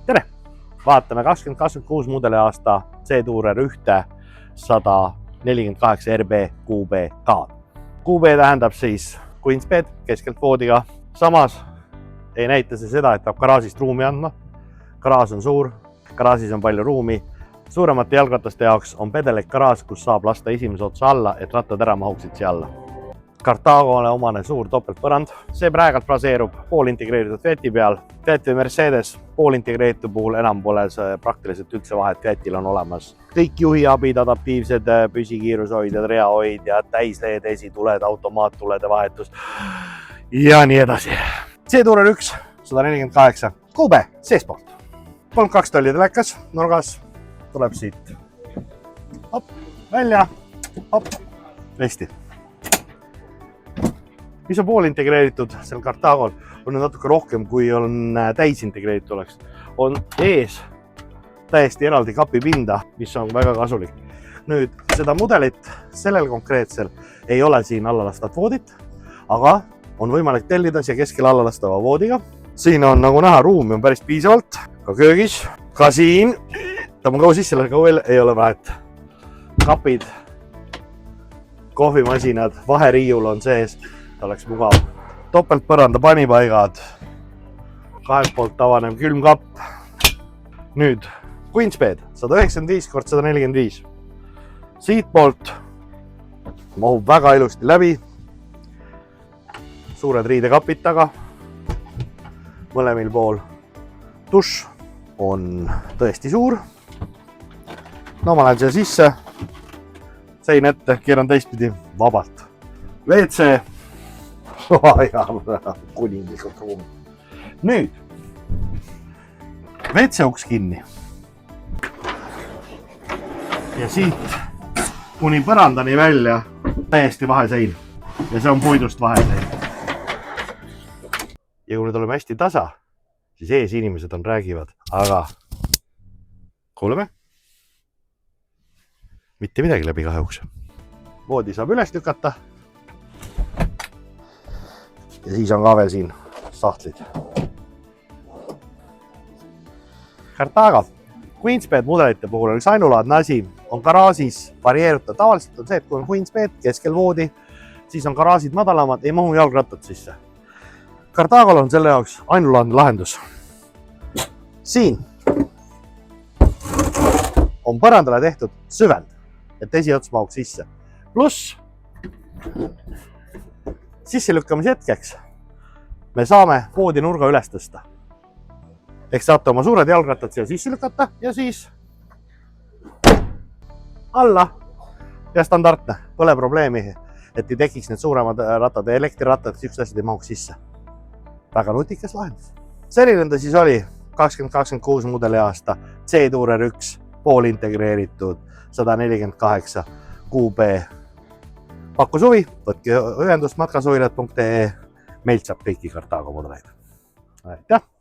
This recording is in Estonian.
tere! Vaatame 2026 mudeli aasta C-Tourer 1 148 RB QB-K. QB tähendab siis Queensbed keskelt voodiga. Samas ei näita see seda, et peab garaažist ruumi andma. Garaaž on suur, garaažis on palju ruumi. Suuremate jalgrataste jaoks on pedelik garaaž, kus saab lasta esimese otsa alla, et rattad ära mahuksid siia alla. Cartagole omane suur topeltpõrand. See praegalt baseerub poolintegreeritud Fiati peal. Fiat või Mercedes poolintegreeritud puhul enam pole see praktiliselt üldse vahet. Fiatil on olemas kõik juhiabid, adaptiivsed püsikiirushoidjad, reahoidjad, täisleed, esituled, automaattulede vahetus ja nii edasi. C-Tourer 1 148 QB seespoolt. 32 tolli telekas nurgas. Tuleb siit hop, välja, hop, resti. Mis on poolintegreeritud seal Cartagol on natuke rohkem, kui on täisintegreeritud oleks. On ees täiesti eraldi kapipinda, mis on väga kasulik. Nüüd seda mudelit sellel konkreetsel ei ole siin allalastavat voodit, aga on võimalik tellida siia keskel allalastava voodiga. Siin on nagu näha, ruumi on päris piisavalt, ka köögis, ka siin. Ta on kaua sisse kauel, ei ole vahet. Kapid, kohvimasinad, vaheriiul on sees, ta oleks mugav. Topeltpõranda panipaigad, kahelt poolt avanev külmkapp. Nüüd Queensbed 195 × 145. Siit poolt mahub väga ilusti läbi. Suured riidekapid taga. Mõlemil pool dušš on tõesti suur. No ma lähen siia sisse, sein ette, keeran teistpidi vabalt. WC, kuninglikult ruumi. Nüüd, WC uks kinni. Ja siit kuni põrandani välja täiesti vahesein. Ja see on puidust vahesein. Ja kui nüüd oleme hästi tasa, siis ees inimesed räägivad, aga kuuleme? Mitte midagi läbi kahe ukse. Voodi saab üles lükata. Ja siis on ka veel siin sahtlid. Cartago Queensbed mudelite puhul on üks ainulaadne asi. On garaažis varieeruta. Tavaliselt on see, et kui on Queensbed keskel voodi, siis on garaažid madalamad, ei mahu jalgrattad sisse. Cartagol on selle jaoks ainulaadne lahendus. Siin on põrandale tehtud süvend, et esiots mahuks sisse. Pluss sisselükkamise hetkeks me saame voodi nurga üles tõsta. Ehk saate oma suured jalgrattad siia sisse lükata ja siis alla ja standardne. Pole probleemi, et ei tekiks need suuremad rattad ja elektrirattad, siuksed asjad ei mahuks sisse. Väga nutikas lahendus. Selline ta siis oli 2026 mudeli aasta C-Tourer 1 poolintegreeritud 148 QB. Pakkus huvi, võtke ühendust matkasuvilad.ee. Meilt saab kõiki Cartago mudeleid. Aitäh!